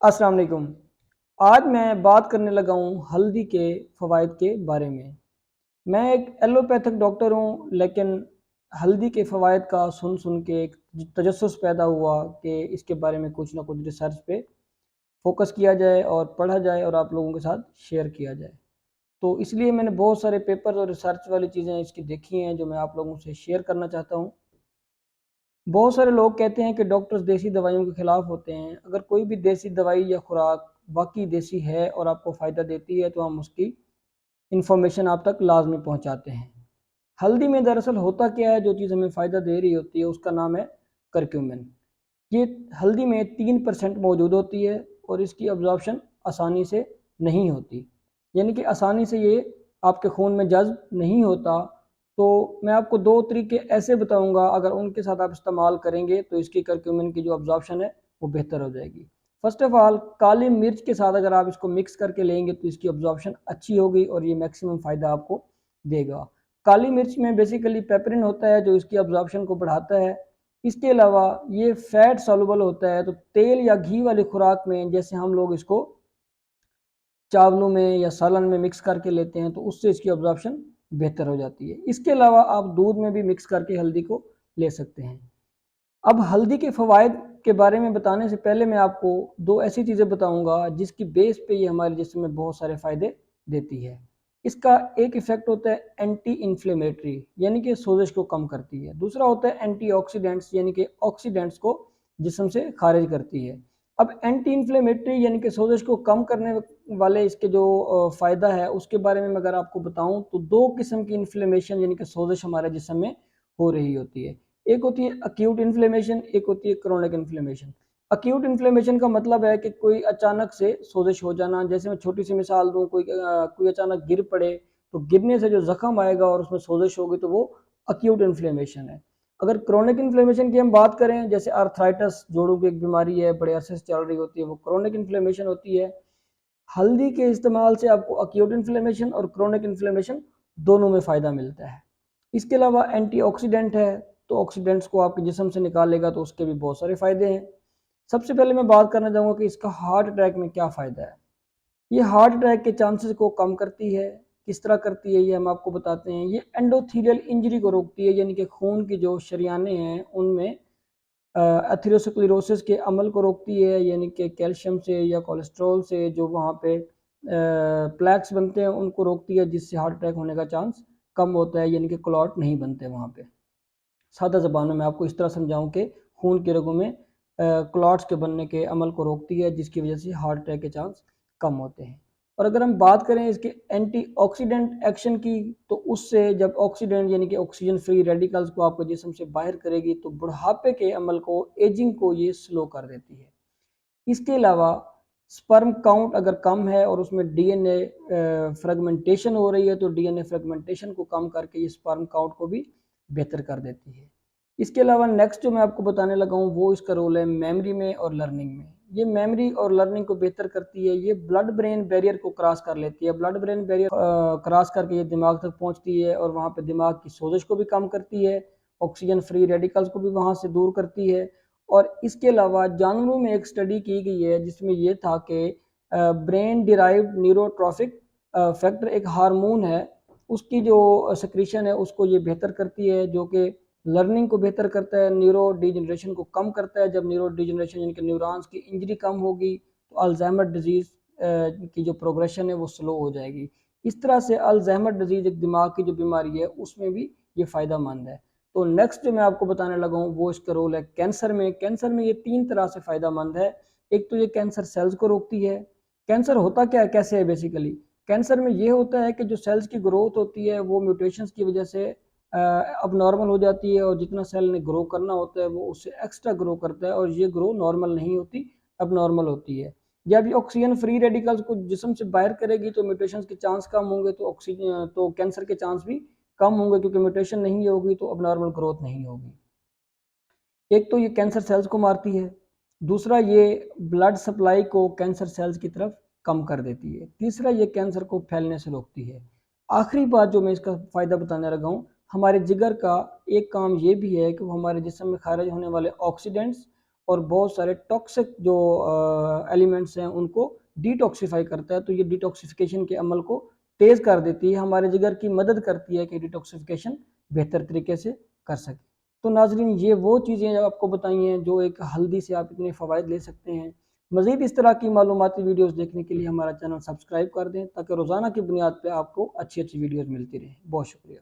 अस्सलाम वालेकुम। आज मैं बात करने लगा हूँ हल्दी के फ़वाइद के बारे में। मैं एक एलोपैथिक डॉक्टर हूँ, लेकिन हल्दी के फ़वाइद का सुन सुन के एक तजस्सुस पैदा हुआ कि इसके बारे में कुछ ना कुछ रिसर्च पे फोकस किया जाए और पढ़ा जाए और आप लोगों के साथ शेयर किया जाए। तो इसलिए मैंने बहुत सारे पेपर और रिसर्च वाली चीज़ें इसकी देखी हैं जो मैं आप लोगों से शेयर करना चाहता हूँ। बहुत सारे लोग कहते हैं कि डॉक्टर्स देसी दवाइयों के खिलाफ होते हैं। अगर कोई भी देसी दवाई या खुराक वाकई देसी है और आपको फ़ायदा देती है तो हम उसकी इन्फॉर्मेशन आप तक लाजमी पहुंचाते हैं। हल्दी में दरअसल होता क्या है, जो चीज़ हमें फ़ायदा दे रही होती है उसका नाम है करक्यूमिन। ये हल्दी में 3% मौजूद होती है और इसकी अब्जॉर्प्शन आसानी से नहीं होती, यानी कि आसानी से ये आपके खून में जज्ब नहीं होता। तो मैं आपको दो तरीके ऐसे बताऊंगा, अगर उनके साथ आप इस्तेमाल करेंगे तो इसकी करक्यूमिन की जो अब्जॉर्प्शन है वो बेहतर हो जाएगी। फर्स्ट ऑफ ऑल, काली मिर्च के साथ अगर आप इसको मिक्स करके लेंगे तो इसकी अब्जॉर्प्शन अच्छी होगी और ये मैक्सिमम फ़ायदा आपको देगा। काली मिर्च में बेसिकली पेपरिन होता है जो इसकी अब्जॉर्प्शन को बढ़ाता है। इसके अलावा ये फैट सॉल्युबल होता है, तो तेल या घी वाली खुराक में जैसे हम लोग इसको चावलों में या सालन में मिक्स करके लेते हैं तो उससे इसकी अब्जॉर्प्शन बेहतर हो जाती है। इसके अलावा आप दूध में भी मिक्स करके हल्दी को ले सकते हैं। अब हल्दी के फ़वाइद के बारे में बताने से पहले मैं आपको दो ऐसी चीज़ें बताऊंगा जिसकी बेस पे ये हमारे जिस्म में बहुत सारे फ़ायदे देती है। इसका एक इफ़ेक्ट होता है एंटी इन्फ्लेमेटरी, यानी कि सोजिश को कम करती है। दूसरा होता है एंटीऑक्सीडेंट्स, यानी कि ऑक्सीडेंट्स को जिस्म से खारिज करती है। अब एंटी इन्फ्लेमेटरी यानी कि सोजिश को कम करने वाले इसके जो फ़ायदा है उसके बारे में अगर आपको बताऊं तो दो किस्म की इन्फ्लेमेशन यानी कि सोजिश हमारे जिस्म में हो रही होती है। एक होती है अक्यूट इन्फ्लेमेशन, एक होती है क्रोनिक इन्फ्लेमेशन। अक्यूट इन्फ्लेमेशन का मतलब है कि कोई अचानक से सोजिश हो जाना। जैसे मैं छोटी सी मिसाल दूं, कोई अचानक गिर पड़े तो गिरने से जो जख्म आएगा और उसमें सोजिश होगी तो वो अक्यूट इन्फ्लेमेशन है। अगर क्रोनिक इन्फ्लेमेशन की हम बात करें, जैसे आर्थराइटिस जोड़ों की एक बीमारी है, बड़े अरसे से चल रही होती है, वो क्रोनिक इन्फ्लेमेशन होती है। हल्दी के इस्तेमाल से आपको अक्यूट इन्फ्लेमेशन और क्रोनिक इन्फ्लेमेशन दोनों में फ़ायदा मिलता है। इसके अलावा एंटीऑक्सीडेंट है, तो ऑक्सीडेंट्स को आपके जिस्म से निकालेगा तो उसके भी बहुत सारे फ़ायदे हैं। सबसे पहले मैं बात करना चाहूँगा कि इसका हार्ट अटैक में क्या फ़ायदा है। ये हार्ट अटैक के चांसेस को कम करती है। किस तरह करती है ये हम आपको बताते हैं। ये एंडोथीलियल इंजरी को रोकती है, यानी कि खून की जो शरियानें हैं उनमें एथेरोस्क्लेरोसिस के अमल को रोकती है, यानी कि कैल्शियम से या कोलेस्ट्रॉल से जो वहाँ पे प्लैक्स बनते हैं उनको रोकती है, जिससे हार्ट अटैक होने का चांस कम होता है, यानी कि क्लॉट नहीं बनते वहाँ पे। सादा ज़बानों में आपको इस तरह समझाऊं कि खून के रगों में क्लॉट्स के बनने के अमल को रोकती है, जिसकी वजह से हार्ट अटैक के चांस कम होते हैं। और अगर हम बात करें इसके एंटीऑक्सीडेंट एक्शन की, तो उससे जब ऑक्सीडेंट यानी कि ऑक्सीजन फ्री रेडिकल्स को आपके जिस्म से बाहर करेगी तो बुढ़ापे के अमल को, एजिंग को ये स्लो कर देती है। इसके अलावा स्पर्म काउंट अगर कम है और उसमें डीएनए फ्रेगमेंटेशन हो रही है तो डीएनए फ्रेगमेंटेशन को कम करके ये स्पर्म काउंट को भी बेहतर कर देती है। इसके अलावा नेक्स्ट जो मैं आपको बताने लगा हूँ वो इसका रोल है मेमोरी में और लर्निंग में। ये मेमोरी और लर्निंग को बेहतर करती है। ये ब्लड ब्रेन बैरियर को क्रॉस कर लेती है। ब्लड ब्रेन बैरियर क्रॉस करके ये दिमाग तक पहुँचती है और वहाँ पे दिमाग की सोजिश को भी कम करती है, ऑक्सीजन फ्री रेडिकल्स को भी वहाँ से दूर करती है। और इसके अलावा जानवरों में एक स्टडी की गई है जिसमें ये था कि ब्रेन डिराइव्ड न्यूरोट्रॉफिक फैक्टर एक हार्मोन है, उसकी जो सिक्रीशन है उसको ये बेहतर करती है, जो कि लर्निंग को बेहतर करता है, न्यूरो डिजनरेशन को कम करता है। जब न्यूरो डिजनरेशन यानी कि न्यूरॉन्स की इंजरी कम होगी तो अल्जाइमर डिजीज़ की जो प्रोग्रेशन है वो स्लो हो जाएगी। इस तरह से अल्जाइमर डिजीज़ एक दिमाग की जो बीमारी है उसमें भी ये फ़ायदा मंद है। तो नेक्स्ट जो मैं आपको बताने लगा हूँ वो इसका रोल है कैंसर में। कैंसर में ये तीन तरह से फ़ायदा मंद है। एक तो ये कैंसर सेल्स को रोकती है। कैंसर होता क्या है, कैसे है बेसिकली। कैंसर में ये होता है कि जो सेल्स की ग्रोथ होती है वो म्यूटेशंस की वजह से अब नॉर्मल हो जाती है और जितना सेल ने ग्रो करना होता है वो उससे एक्स्ट्रा ग्रो करता है और ये ग्रो नॉर्मल नहीं होती, अब नॉर्मल होती है। जब ये ऑक्सीजन फ्री रेडिकल्स को जिस्म से बाहर करेगी तो म्यूटेशंस के चांस कम होंगे, तो ऑक्सीजन तो कैंसर के चांस भी कम होंगे, क्योंकि म्यूटेशन नहीं होगी तो अब नॉर्मल ग्रोथ नहीं होगी। एक तो ये कैंसर सेल्स को मारती है, दूसरा ये ब्लड सप्लाई को कैंसर सेल्स की तरफ कम कर देती है, तीसरा ये कैंसर को फैलने से रोकती है। आखिरी बात जो मैं इसका फ़ायदा बताने लगा हूँ, हमारे जिगर का एक काम ये भी है कि वो हमारे जिस्म में खारिज होने वाले ऑक्सीडेंट्स और बहुत सारे टॉक्सिक जो एलिमेंट्स हैं उनको डिटॉक्सिफाई करता है। तो ये डिटॉक्सिफिकेशन के अमल को तेज़ कर देती है, हमारे जिगर की मदद करती है कि डिटॉक्सिफिकेशन बेहतर तरीके से कर सके। तो नाजरीन, ये वो चीज़ें आपको बताई हैं जो एक हल्दी से आप इतने फ़वाइद ले सकते हैं। मज़ीद इस तरह की मालूमाती वीडियोज़ देखने के लिए हमारा चैनल सब्सक्राइब कर दें ताकि रोज़ाना की बुनियाद पर आपको अच्छी अच्छी वीडियोज़ मिलती रहें। बहुत शुक्रिया।